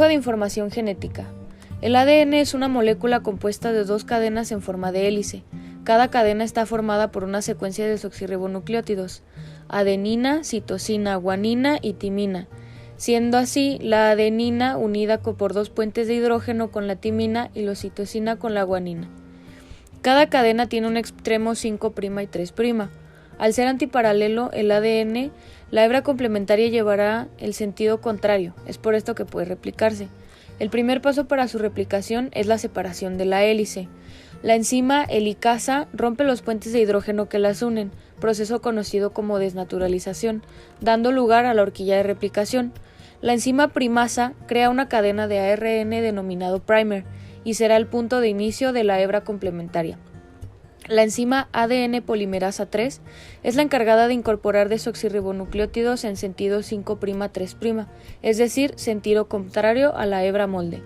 de información genética. El ADN es una molécula compuesta de dos cadenas en forma de hélice. Cada cadena está formada por una secuencia de desoxirribonucleótidos: adenina, citosina, guanina y timina, siendo así la adenina unida por dos puentes de hidrógeno con la timina y la citosina con la guanina. Cada cadena tiene un extremo 5' y 3'. Al ser antiparalelo el ADN, la hebra complementaria llevará el sentido contrario, es por esto que puede replicarse. El primer paso para su replicación es la separación de la hélice. La enzima helicasa rompe los puentes de hidrógeno que las unen, proceso conocido como desnaturalización, dando lugar a la horquilla de replicación. La enzima primasa crea una cadena de ARN denominado primer y será el punto de inicio de la hebra complementaria. La enzima ADN polimerasa 3 es la encargada de incorporar desoxirribonucleótidos en sentido 5'-3', es decir, sentido contrario a la hebra molde.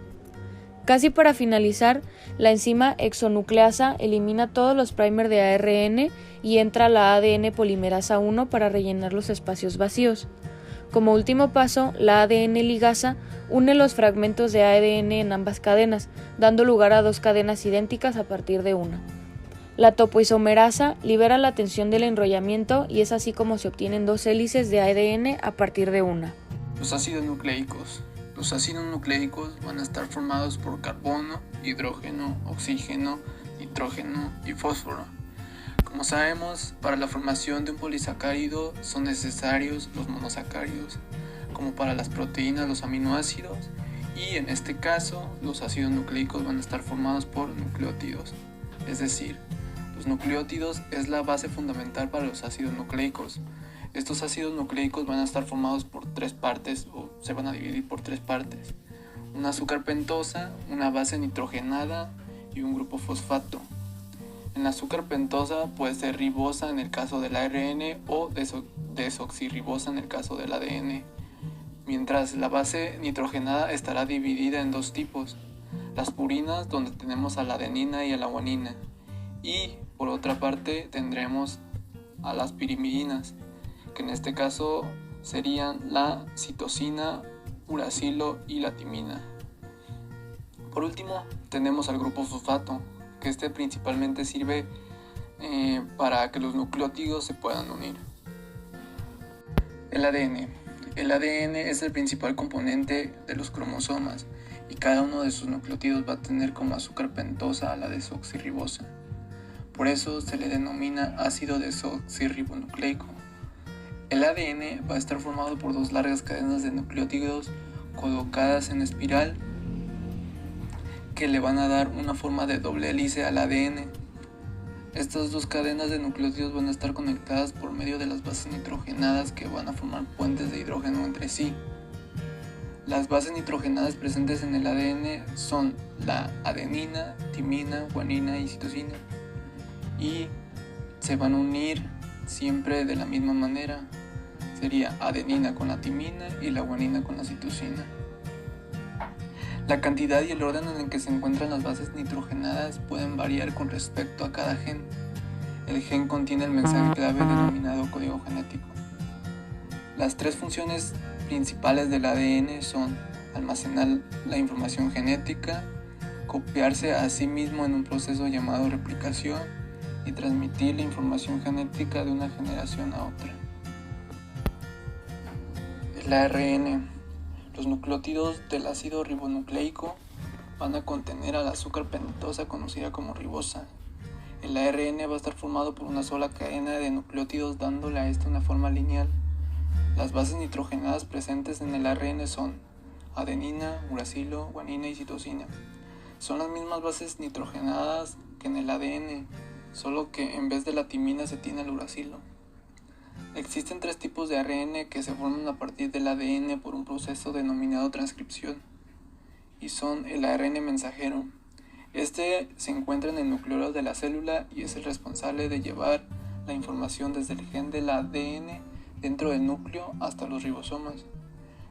Casi para finalizar, la enzima hexonucleasa elimina todos los primers de ARN y entra la ADN polimerasa 1 para rellenar los espacios vacíos. Como último paso, la ADN ligasa une los fragmentos de ADN en ambas cadenas, dando lugar a dos cadenas idénticas a partir de una. La topoisomerasa libera la tensión del enrollamiento y es así como se obtienen dos hélices de ADN a partir de una. Los ácidos nucleicos. Los ácidos nucleicos van a estar formados por carbono, hidrógeno, oxígeno, nitrógeno y fósforo. Como sabemos, para la formación de un polisacárido son necesarios los monosacáridos, como para las proteínas los aminoácidos, y en este caso los ácidos nucleicos van a estar formados por nucleótidos, es decir, los nucleótidos es la base fundamental para los ácidos nucleicos. Estos ácidos nucleicos van a estar formados por tres partes, o se van a dividir por tres partes: un azúcar pentosa, una base nitrogenada y un grupo fosfato. El azúcar pentosa puede ser ribosa en el caso del ARN o desoxirribosa en el caso del ADN, mientras la base nitrogenada estará dividida en dos tipos: las purinas, donde tenemos a la adenina y a la guanina, y por otra parte tendremos a las pirimidinas, que en este caso serían la citosina, uracilo y la timina. Por último tenemos al grupo fosfato, que principalmente sirve para que los nucleótidos se puedan unir. El ADN. El ADN es el principal componente de los cromosomas y cada uno de sus nucleótidos va a tener como azúcar pentosa a la desoxirribosa. Por eso se le denomina ácido desoxirribonucleico. El ADN va a estar formado por dos largas cadenas de nucleótidos colocadas en espiral que le van a dar una forma de doble hélice al ADN. Estas dos cadenas de nucleótidos van a estar conectadas por medio de las bases nitrogenadas que van a formar puentes de hidrógeno entre sí. Las bases nitrogenadas presentes en el ADN son la adenina, timina, guanina y citosina, y se van a unir siempre de la misma manera. Sería adenina con la timina y la guanina con la citosina. La cantidad y el orden en el que se encuentran las bases nitrogenadas pueden variar con respecto a cada gen. El gen contiene el mensaje clave denominado código genético. Las tres funciones principales del ADN son almacenar la información genética, copiarse a sí mismo en un proceso llamado replicación y transmitir la información genética de una generación a otra. El ARN. Los nucleótidos del ácido ribonucleico van a contener al azúcar pentosa conocida como ribosa. El ARN va a estar formado por una sola cadena de nucleótidos, dándole a esta una forma lineal. Las bases nitrogenadas presentes en el ARN son adenina, uracilo, guanina y citosina. Son las mismas bases nitrogenadas que en el ADN, solo que en vez de la timina se tiene el uracilo. Existen tres tipos de ARN que se forman a partir del ADN por un proceso denominado transcripción, y son el ARN mensajero. Este se encuentra en el nucleolo de la célula y es el responsable de llevar la información desde el gen del ADN dentro del núcleo hasta los ribosomas,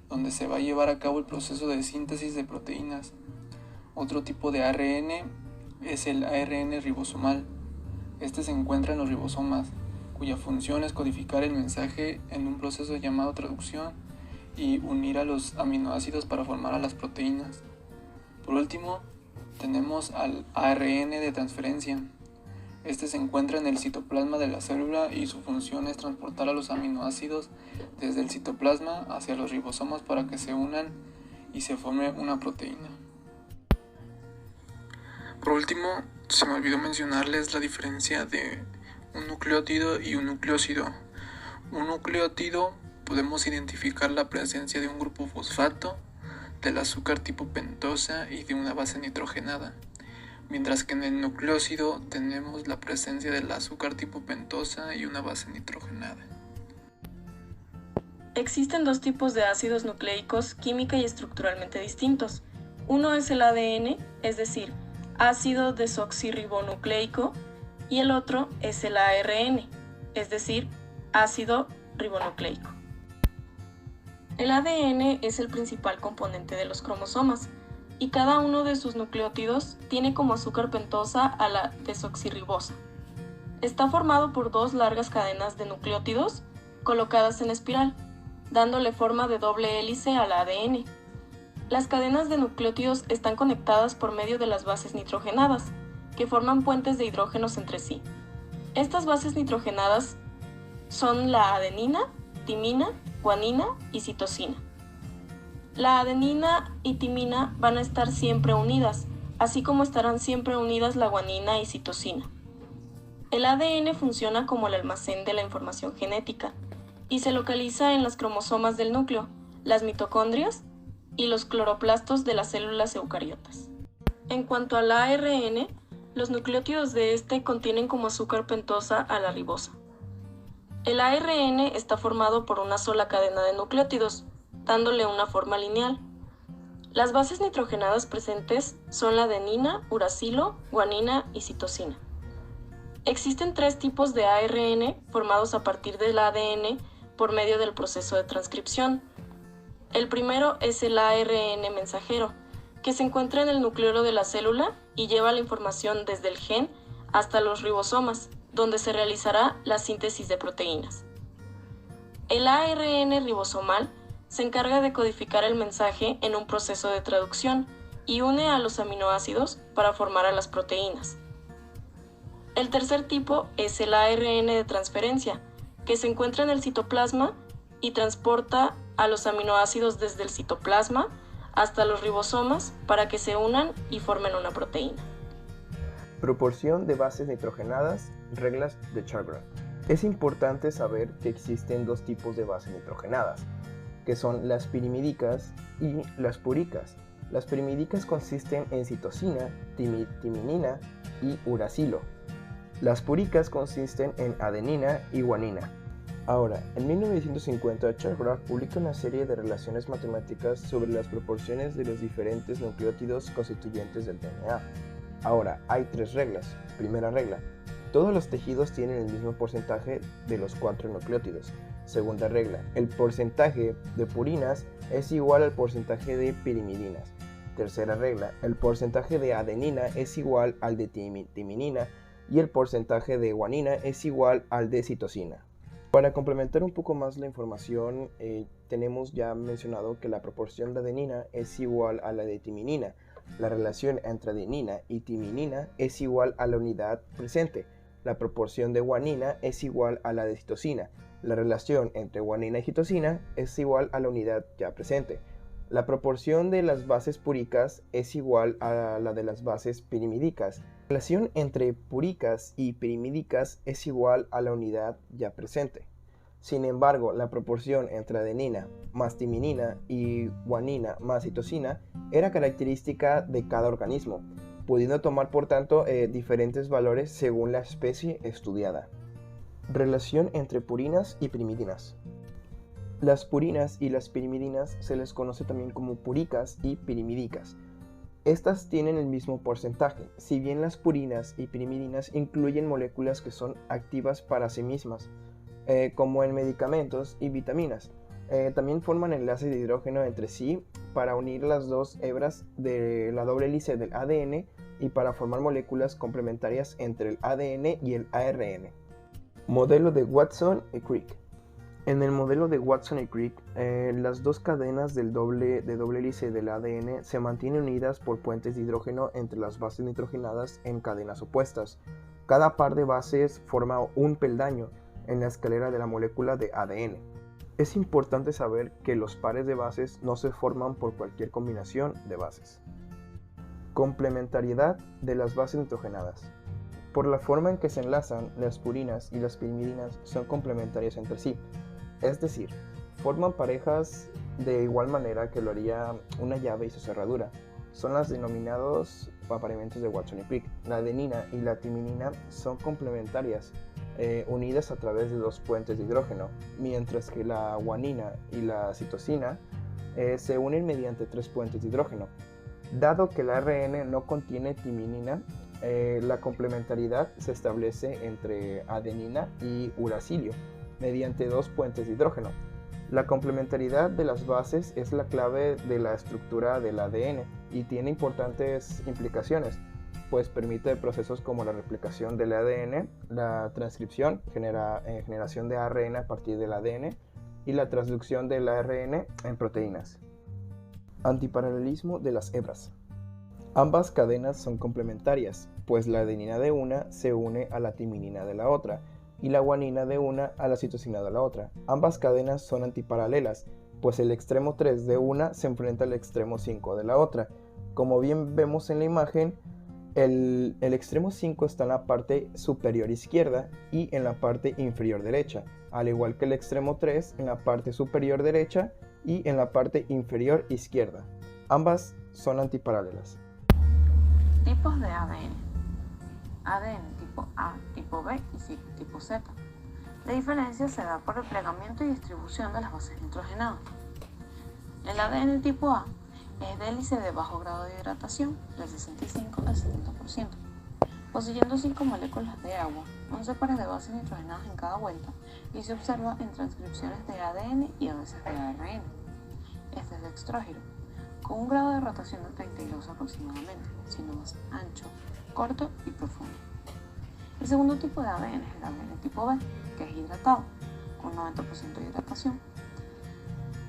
donde se va a llevar a cabo el proceso de síntesis de proteínas. Otro tipo de ARN es el ARN ribosomal. Este se encuentra en los ribosomas, cuya función es codificar el mensaje en un proceso llamado traducción y unir a los aminoácidos para formar a las proteínas. Por último, tenemos al ARN de transferencia. Este se encuentra en el citoplasma de la célula y su función es transportar a los aminoácidos desde el citoplasma hacia los ribosomas para que se unan y se forme una proteína. Por último, se me olvidó mencionarles la diferencia de un nucleótido y un nucleósido. Un nucleótido podemos identificar la presencia de un grupo fosfato, del azúcar tipo pentosa y de una base nitrogenada, mientras que en el nucleósido tenemos la presencia del azúcar tipo pentosa y una base nitrogenada. Existen dos tipos de ácidos nucleicos química y estructuralmente distintos. Uno es el ADN, es decir, ácido desoxirribonucleico, y el otro es el ARN, es decir, ácido ribonucleico. El ADN es el principal componente de los cromosomas y cada uno de sus nucleótidos tiene como azúcar pentosa a la desoxirribosa. Está formado por dos largas cadenas de nucleótidos colocadas en espiral, dándole forma de doble hélice al ADN. Las cadenas de nucleótidos están conectadas por medio de las bases nitrogenadas, que forman puentes de hidrógenos entre sí. Estas bases nitrogenadas son la adenina, timina, guanina y citosina. La adenina y timina van a estar siempre unidas, así como estarán siempre unidas la guanina y citosina. El ADN funciona como el almacén de la información genética y se localiza en las cromosomas del núcleo, las mitocondrias y los cloroplastos de las células eucariotas. En cuanto al ARN, los nucleótidos de este contienen como azúcar pentosa a la ribosa. El ARN está formado por una sola cadena de nucleótidos, dándole una forma lineal. Las bases nitrogenadas presentes son la adenina, uracilo, guanina y citosina. Existen tres tipos de ARN formados a partir del ADN por medio del proceso de transcripción. El primero es el ARN mensajero, que se encuentra en el núcleo de la célula y lleva la información desde el gen hasta los ribosomas, donde se realizará la síntesis de proteínas. El ARN ribosomal se encarga de codificar el mensaje en un proceso de traducción y une a los aminoácidos para formar a las proteínas. El tercer tipo es el ARN de transferencia, que se encuentra en el citoplasma y transporta a los aminoácidos desde el citoplasma hasta los ribosomas para que se unan y formen una proteína. Proporción de bases nitrogenadas, reglas de Chargraff. Es importante saber que existen dos tipos de bases nitrogenadas, que son las pirimídicas y las púricas. Las pirimídicas consisten en citosina, timinina y uracilo. Las púricas consisten en adenina y guanina. Ahora, en 1950, Chargraff publica una serie de relaciones matemáticas sobre las proporciones de los diferentes nucleótidos constituyentes del DNA. Ahora, hay tres reglas. Primera regla: todos los tejidos tienen el mismo porcentaje de los 4 nucleótidos. Segunda regla: el porcentaje de purinas es igual al porcentaje de pirimidinas. Tercera regla: el porcentaje de adenina es igual al de timinina y el porcentaje de guanina es igual al de citosina. Para complementar un poco más la información, tenemos ya mencionado que la proporción de adenina es igual a la de timinina. La relación entre adenina y timinina es igual a la unidad presente. La proporción de guanina es igual a la de citosina. La relación entre guanina y citosina es igual a la unidad ya presente. La proporción de las bases púricas es igual a la de las bases pirimídicas. La relación entre púricas y pirimídicas es igual a la unidad ya presente. Sin embargo, la proporción entre adenina más timinina y guanina más citosina era característica de cada organismo, pudiendo tomar por tanto diferentes valores según la especie estudiada. Relación entre purinas y pirimidinas. Las purinas y las pirimidinas se les conoce también como púricas y pirimídicas. Estas tienen el mismo porcentaje, si bien las purinas y pirimidinas incluyen moléculas que son activas para sí mismas, como en medicamentos y vitaminas. También forman enlaces de hidrógeno entre sí para unir las dos hebras de la doble hélice del ADN y para formar moléculas complementarias entre el ADN y el ARN. Modelo de Watson y Crick. En el modelo de Watson y Crick, las dos cadenas de doble hélice del ADN se mantienen unidas por puentes de hidrógeno entre las bases nitrogenadas en cadenas opuestas. Cada par de bases forma un peldaño en la escalera de la molécula de ADN. Es importante saber que los pares de bases no se forman por cualquier combinación de bases. Complementariedad de las bases nitrogenadas. Por la forma en que se enlazan, las purinas y las pirimidinas son complementarias entre sí. Es decir, forman parejas de igual manera que lo haría una llave y su cerradura. Son las denominados apareamientos de Watson y Crick. La adenina y la timinina son complementarias, unidas a través de dos puentes de hidrógeno, mientras que la guanina y la citosina se unen mediante tres puentes de hidrógeno. Dado que el ARN no contiene timinina, la complementariedad se establece entre adenina y uracilio, mediante dos puentes de hidrógeno. La complementariedad de las bases es la clave de la estructura del ADN y tiene importantes implicaciones, pues permite procesos como la replicación del ADN, la transcripción, generación de ARN a partir del ADN y la transducción del ARN en proteínas. Antiparalelismo de las hebras. Ambas cadenas son complementarias, pues la adenina de una se une a la timinina de la otra, y la guanina de una a la citosina de la otra. Ambas cadenas son antiparalelas, pues el extremo 3 de una se enfrenta al extremo 5 de la otra. Como bien vemos en la imagen, el extremo 5 está en la parte superior izquierda y en la parte inferior derecha, al igual que el extremo 3 en la parte superior derecha y en la parte inferior izquierda. Ambas son antiparalelas. Tipos de ADN. ADN tipo A, tipo B y tipo Z. La diferencia se da por el plegamiento y distribución de las bases nitrogenadas. El ADN tipo A es de hélice de bajo grado de hidratación, del 65 al 70%, poseyendo 5 moléculas de agua, 11 pares de bases nitrogenadas en cada vuelta, y se observa en transcripciones de ADN y a veces de ARN. Este es dextrógiro, con un grado de rotación de 30 grados aproximadamente, siendo más ancho, corto y profundo. El segundo tipo de ADN es el ADN tipo B, que es hidratado, con 90% de hidratación,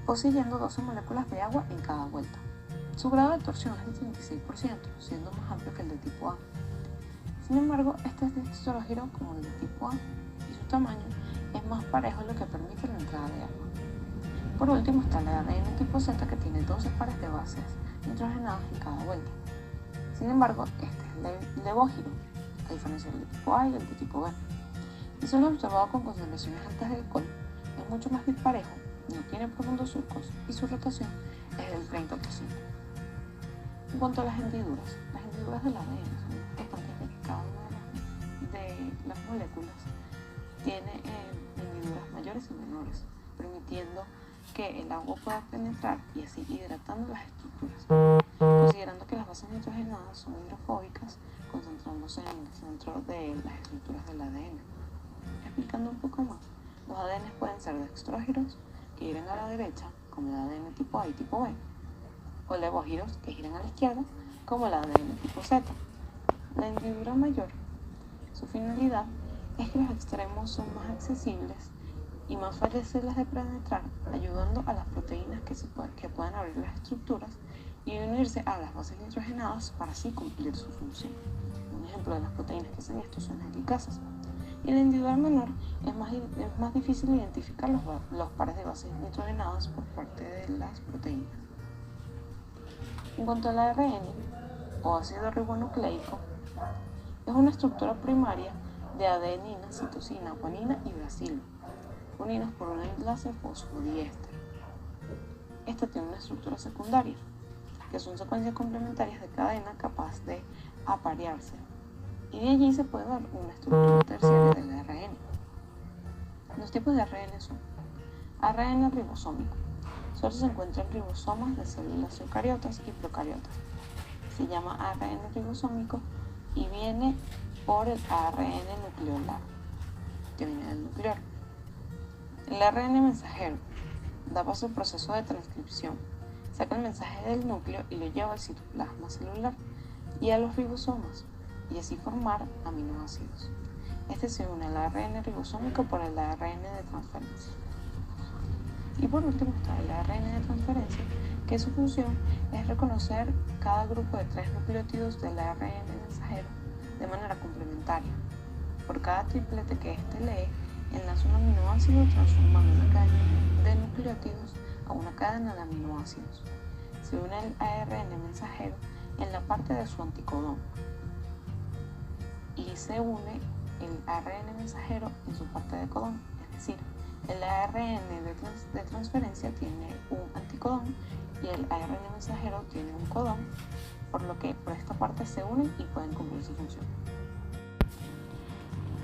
poseyendo 12 moléculas de agua en cada vuelta. Su grado de torsión es del 36%, siendo más amplio que el de tipo A. Sin embargo, este es dextrógiro como el de tipo A, y su tamaño es más parejo, lo que permite la entrada de agua. Por último está el ADN tipo Z, que tiene 12 pares de bases nitrogenadas en cada vuelta. Sin embargo, este es el levógiro, a diferencia del de tipo A y del de tipo B. Y solo observado con concentraciones altas de alcohol, es mucho más disparejo, no tiene profundos surcos y su rotación es del 30%. En cuanto a las hendiduras del ADN son importantes, ya que cada una de las moléculas tiene hendiduras mayores y menores, permitiendo que el agua pueda penetrar y así hidratando las estructuras, considerando que las bases nitrogenadas son hidrofóbicas, concentrándose en el centro de las estructuras del ADN. Explicando un poco más, los ADN pueden ser dextrógiros, que giran a la derecha, como el ADN tipo A y tipo B, o levógiros, que giran a la izquierda, como el ADN tipo Z. La hendidura mayor, su finalidad es que los extremos son más accesibles y más fáciles de penetrar, ayudando a las proteínas que puedan abrir las estructuras y unirse a las bases nitrogenadas para así cumplir su función. Un ejemplo de las proteínas que hacen esto son las helicasas. Y en la hendidura menor es más difícil identificar los pares de bases nitrogenadas por parte de las proteínas. En cuanto al ARN, o ácido ribonucleico, es una estructura primaria de adenina, citosina, guanina y uracilo, unidos por un enlace fosfodiéster. Esta tiene una estructura secundaria, que son secuencias complementarias de cadena capaz de aparearse, y de allí se puede dar una estructura terciaria del ARN. Los tipos de ARN son ARN ribosómico. Solo se encuentra en ribosomas de células eucariotas y procariotas. Se llama ARN ribosómico y viene por el ARN nucleolar, que viene del nuclear. El ARN mensajero da paso al proceso de transcripción, saca el mensaje del núcleo y lo lleva al citoplasma celular y a los ribosomas, y así formar aminoácidos. Este se une al ARN ribosómico por el ARN de transferencia. Y por último está el ARN de transferencia, que su función es reconocer cada grupo de 3 nucleótidos del ARN mensajero de manera complementaria. Por cada triplete que éste lee, enlaza un aminoácido transformando una cadena de nucleótidos a una cadena de aminoácidos. Se une el ARN mensajero en la parte de su anticodón y se une el ARN mensajero en su parte de codón, es decir, el ARN de transferencia tiene un anticodón y el ARN mensajero tiene un codón, por lo que por esta parte se unen y pueden cumplir su función.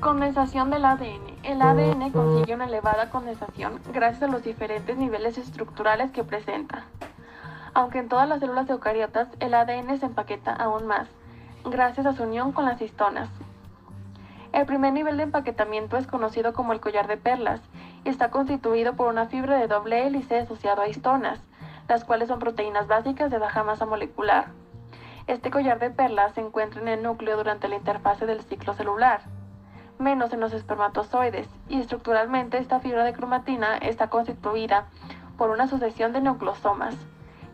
Condensación del ADN. El ADN consigue una elevada condensación gracias a los diferentes niveles estructurales que presenta. Aunque en todas las células eucariotas el ADN se empaqueta aún más, gracias a su unión con las histonas. El primer nivel de empaquetamiento es conocido como el collar de perlas y está constituido por una fibra de doble hélice asociado a histonas, las cuales son proteínas básicas de baja masa molecular. Este collar de perlas se encuentra en el núcleo durante la interfase del ciclo celular, menos en los espermatozoides, y estructuralmente esta fibra de cromatina está constituida por una sucesión de nucleosomas.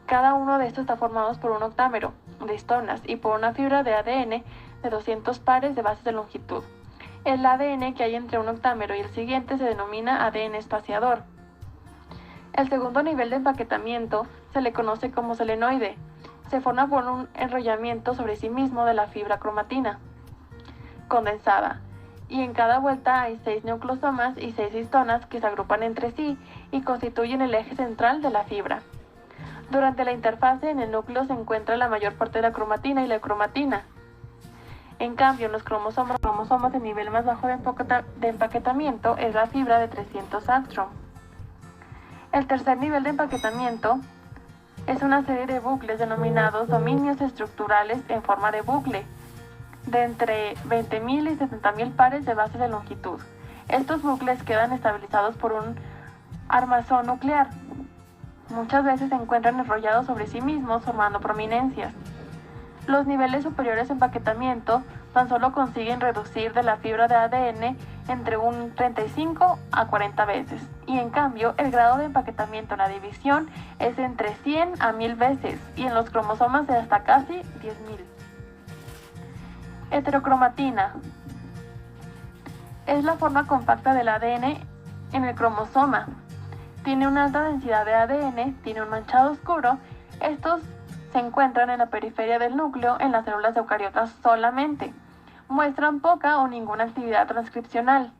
Cada uno de estos está formado por un octámero de histonas y por una fibra de ADN de 200 pares de bases de longitud. El ADN que hay entre un octámero y el siguiente se denomina ADN espaciador. El segundo nivel de empaquetamiento se le conoce como selenoide. Se forma por un enrollamiento sobre sí mismo de la fibra cromatina condensada, y en cada vuelta hay 6 nucleosomas y 6 histonas que se agrupan entre sí y constituyen el eje central de la fibra. Durante la interfase en el núcleo se encuentra la mayor parte de la cromatina y la cromatina. En cambio, en los cromosomas, el nivel más bajo de empaquetamiento es la fibra de 300 angstrom. El tercer nivel de empaquetamiento es una serie de bucles denominados dominios estructurales en forma de bucle, de entre 20.000 y 70.000 pares de bases de longitud. Estos bucles quedan estabilizados por un armazón nuclear. Muchas veces se encuentran enrollados sobre sí mismos formando prominencias. Los niveles superiores de empaquetamiento tan solo consiguen reducir de la fibra de ADN entre un 35 a 40 veces, y en cambio el grado de empaquetamiento en la división es entre 100 a 1000 veces, y en los cromosomas de hasta casi 10.000. Heterocromatina es la forma compacta del ADN en el cromosoma. Tiene una alta densidad de ADN, tiene un manchado oscuro. Estos se encuentran en la periferia del núcleo en las células eucariotas solamente. Muestran poca o ninguna actividad transcripcional.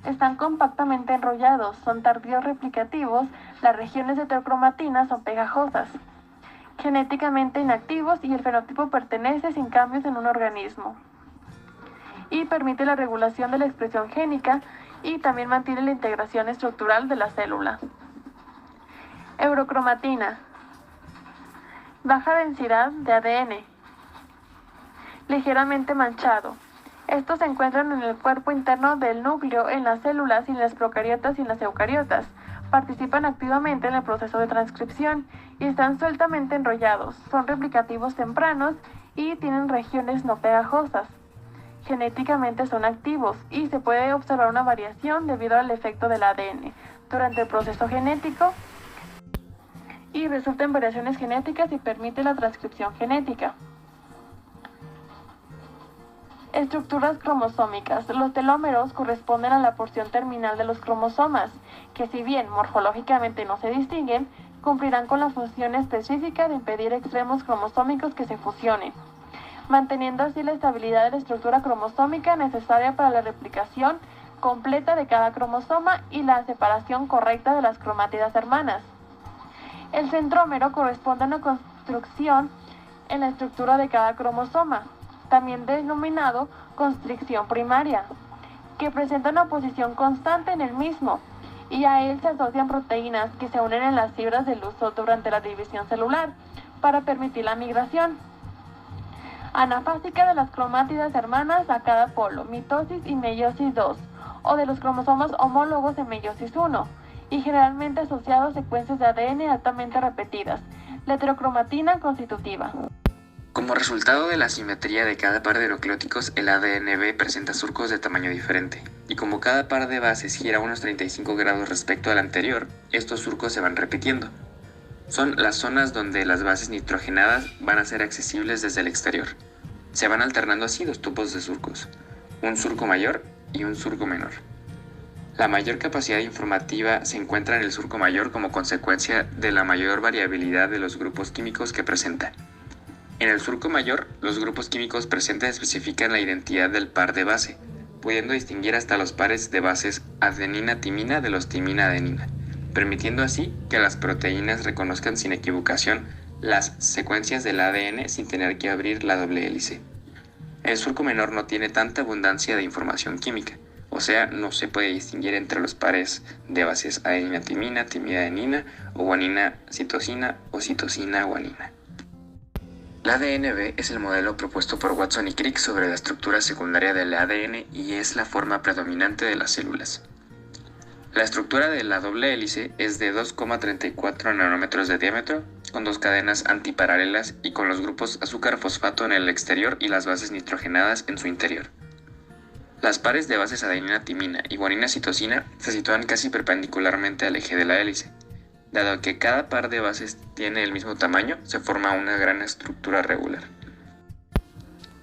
Están compactamente enrollados, son tardíos replicativos, las regiones de heterocromatina son pegajosas, genéticamente inactivos, y el fenotipo pertenece sin cambios en un organismo. Y permite la regulación de la expresión génica y también mantiene la integración estructural de la célula. Eurocromatina. Baja densidad de ADN. Ligeramente manchado. Estos se encuentran en el cuerpo interno del núcleo, en las células y en las procariotas y en las eucariotas. Participan activamente en el proceso de transcripción y están sueltamente enrollados. Son replicativos tempranos y tienen regiones no pegajosas. Genéticamente son activos y se puede observar una variación debido al efecto del ADN durante el proceso genético, y resulta en variaciones genéticas y permite la transcripción genética. Estructuras cromosómicas. Los telómeros corresponden a la porción terminal de los cromosomas, que si bien morfológicamente no se distinguen, cumplirán con la función específica de impedir extremos cromosómicos que se fusionen, manteniendo así la estabilidad de la estructura cromosómica necesaria para la replicación completa de cada cromosoma y la separación correcta de las cromátidas hermanas. El centrómero corresponde a una construcción en la estructura de cada cromosoma, también denominado constricción primaria, que presenta una posición constante en el mismo, y a él se asocian proteínas que se unen en las fibras del uso durante la división celular para permitir la migración anafásica de las cromátidas hermanas a cada polo, mitosis y meiosis 2, o de los cromosomas homólogos en meiosis 1, y generalmente asociados a secuencias de ADN altamente repetidas, la heterocromatina constitutiva. Como resultado de la simetría de cada par de nucleóticos, el ADN-B presenta surcos de tamaño diferente, y como cada par de bases gira unos 35 grados respecto al anterior, estos surcos se van repitiendo. Son las zonas donde las bases nitrogenadas van a ser accesibles desde el exterior. Se van alternando así dos tubos de surcos, un surco mayor y un surco menor. La mayor capacidad informativa se encuentra en el surco mayor como consecuencia de la mayor variabilidad de los grupos químicos que presenta. En el surco mayor, los grupos químicos presentes especifican la identidad del par de base, pudiendo distinguir hasta los pares de bases adenina-timina de los timina-adenina, permitiendo así que las proteínas reconozcan sin equivocación las secuencias del ADN sin tener que abrir la doble hélice. El surco menor no tiene tanta abundancia de información química, o sea, no se puede distinguir entre los pares de bases adenina-timina, timida-adenina o guanina-citosina o citosina-guanina. El ADN-B es el modelo propuesto por Watson y Crick sobre la estructura secundaria del ADN y es la forma predominante de las células. La estructura de la doble hélice es de 2,34 nanómetros de diámetro, con dos cadenas antiparalelas y con los grupos azúcar-fosfato en el exterior y las bases nitrogenadas en su interior. Las pares de bases adenina-timina y guanina-citosina se sitúan casi perpendicularmente al eje de la hélice. Dado que cada par de bases tiene el mismo tamaño, se forma una gran estructura regular.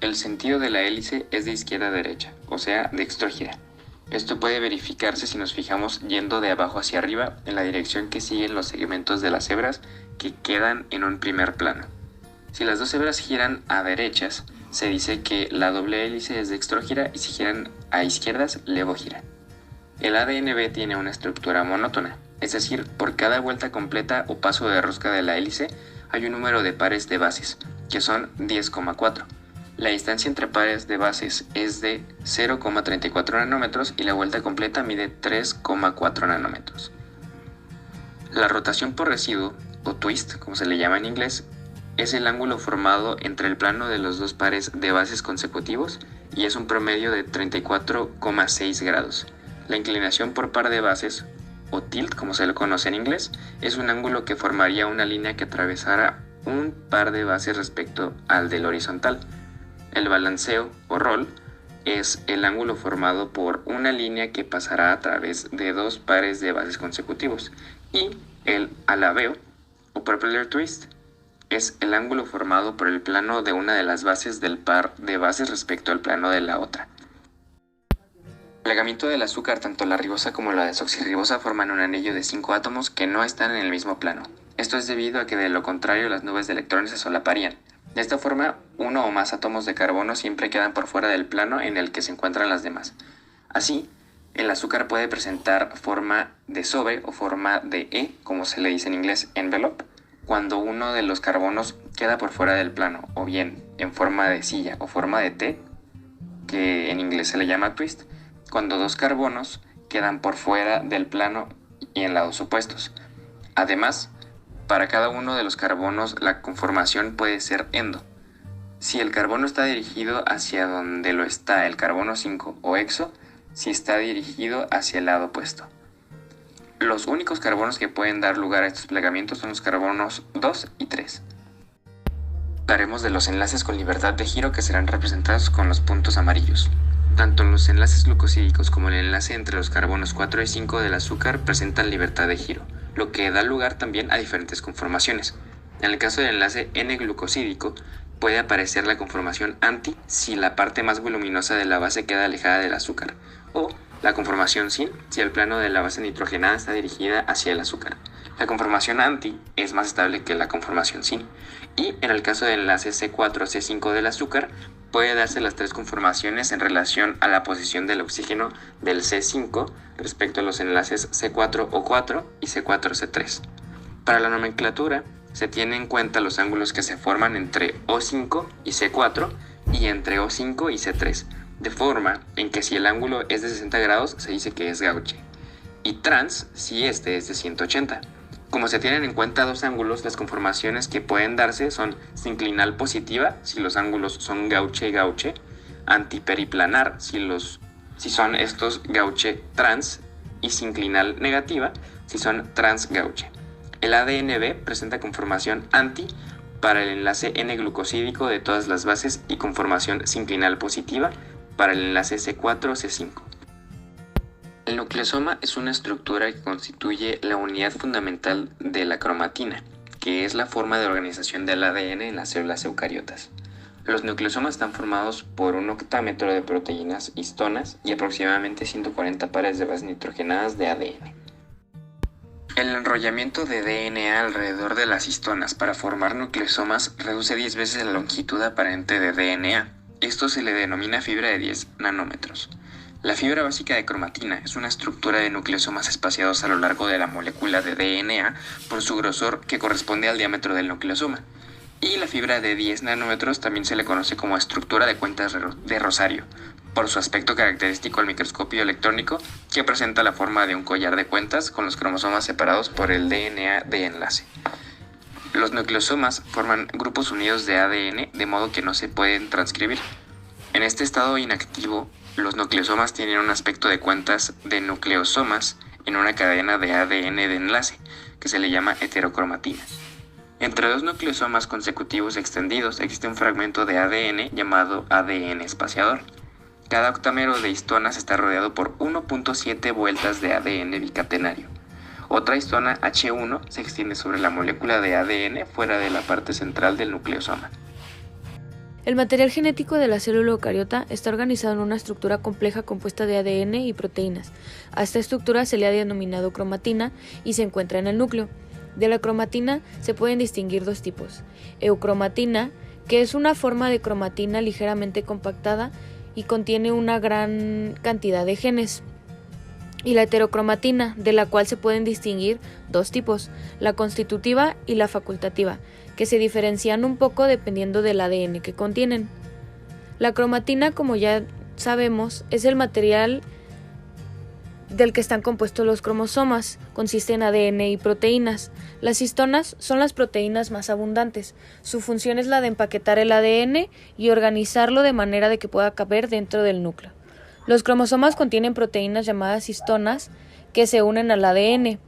El sentido de la hélice es de izquierda a derecha, o sea, dextrógira. Esto puede verificarse si nos fijamos yendo de abajo hacia arriba en la dirección que siguen los segmentos de las hebras que quedan en un primer plano. Si las dos hebras giran a derechas, se dice que la doble hélice es dextrógira y si giran a izquierdas, levógira. El ADN-B tiene una estructura monótona, es decir, por cada vuelta completa o paso de rosca de la hélice hay un número de pares de bases, que son 10,4. La distancia entre pares de bases es de 0,34 nanómetros y la vuelta completa mide 3,4 nanómetros. La rotación por residuo, o twist, como se le llama en inglés, es el ángulo formado entre el plano de los dos pares de bases consecutivos y es un promedio de 34,6 grados. La inclinación por par de bases, o tilt como se lo conoce en inglés, es un ángulo que formaría una línea que atravesara un par de bases respecto al del horizontal. El balanceo o roll es el ángulo formado por una línea que pasará a través de dos pares de bases consecutivos y el alabeo o propeller twist es el ángulo formado por el plano de una de las bases del par de bases respecto al plano de la otra. El plegamiento del azúcar, tanto la ribosa como la desoxirribosa, forman un anillo de 5 átomos que no están en el mismo plano. Esto es debido a que de lo contrario las nubes de electrones se solaparían. De esta forma, uno o más átomos de carbono siempre quedan por fuera del plano en el que se encuentran las demás. Así, el azúcar puede presentar forma de sobre o forma de E, como se le dice en inglés envelope, cuando uno de los carbonos queda por fuera del plano, o bien en forma de silla o forma de T, que en inglés se le llama twist, cuando dos carbonos quedan por fuera del plano y en lados opuestos. Además, para cada uno de los carbonos la conformación puede ser endo. Si el carbono está dirigido hacia donde lo está el carbono 5 o exo, si está dirigido hacia el lado opuesto. Los únicos carbonos que pueden dar lugar a estos plegamientos son los carbonos 2 y 3. Hablaremos de los enlaces con libertad de giro que serán representados con los puntos amarillos. Tanto los enlaces glucosídicos como el enlace entre los carbonos 4 y 5 del azúcar presentan libertad de giro, lo que da lugar también a diferentes conformaciones. En el caso del enlace N-glucosídico, puede aparecer la conformación anti si la parte más voluminosa de la base queda alejada del azúcar, o la conformación sin si el plano de la base nitrogenada está dirigida hacia el azúcar. La conformación anti es más estable que la conformación sin. Y en el caso del enlace C4-C5 del azúcar, puede darse las tres conformaciones en relación a la posición del oxígeno del C5 respecto a los enlaces C4O4 y C4C3. Para la nomenclatura, se tienen en cuenta los ángulos que se forman entre O5 y C4 y entre O5 y C3, de forma en que si el ángulo es de 60 grados se dice que es gauche, y trans si este es de 180. Como se tienen en cuenta dos ángulos, las conformaciones que pueden darse son sinclinal positiva si los ángulos son gauche y gauche, antiperiplanar si son estos gauche trans y sinclinal negativa si son trans gauche. El ADN-B presenta conformación anti para el enlace N-glucosídico de todas las bases y conformación sinclinal positiva para el enlace C4-C5. El nucleosoma es una estructura que constituye la unidad fundamental de la cromatina, que es la forma de organización del ADN en las células eucariotas. Los nucleosomas están formados por un octámetro de proteínas histonas y aproximadamente 140 pares de bases nitrogenadas de ADN. El enrollamiento de DNA alrededor de las histonas para formar nucleosomas reduce 10 veces la longitud aparente de DNA. Esto se le denomina fibra de 10 nanómetros. La fibra básica de cromatina es una estructura de nucleosomas espaciados a lo largo de la molécula de DNA por su grosor que corresponde al diámetro del nucleosoma. Y la fibra de 10 nanómetros también se le conoce como estructura de cuentas de Rosario, por su aspecto característico al microscopio electrónico que presenta la forma de un collar de cuentas con los cromosomas separados por el DNA de enlace. Los nucleosomas forman grupos unidos de ADN de modo que no se pueden transcribir. En este estado inactivo, los nucleosomas tienen un aspecto de cuentas de nucleosomas en una cadena de ADN de enlace, que se le llama heterocromatina. Entre dos nucleosomas consecutivos extendidos existe un fragmento de ADN llamado ADN espaciador. Cada octámero de histonas está rodeado por 1.7 vueltas de ADN bicatenario. Otra histona H1 se extiende sobre la molécula de ADN fuera de la parte central del nucleosoma. El material genético de la célula eucariota está organizado en una estructura compleja compuesta de ADN y proteínas. A esta estructura se le ha denominado cromatina y se encuentra en el núcleo. De la cromatina se pueden distinguir dos tipos: eucromatina, que es una forma de cromatina ligeramente compactada y contiene una gran cantidad de genes, y la heterocromatina, de la cual se pueden distinguir dos tipos, la constitutiva y la facultativa, que se diferencian un poco dependiendo del ADN que contienen. La cromatina, como ya sabemos, es el material del que están compuestos los cromosomas, consiste en ADN y proteínas. Las histonas son las proteínas más abundantes. Su función es la de empaquetar el ADN y organizarlo de manera de que pueda caber dentro del núcleo. Los cromosomas contienen proteínas llamadas histonas que se unen al ADN.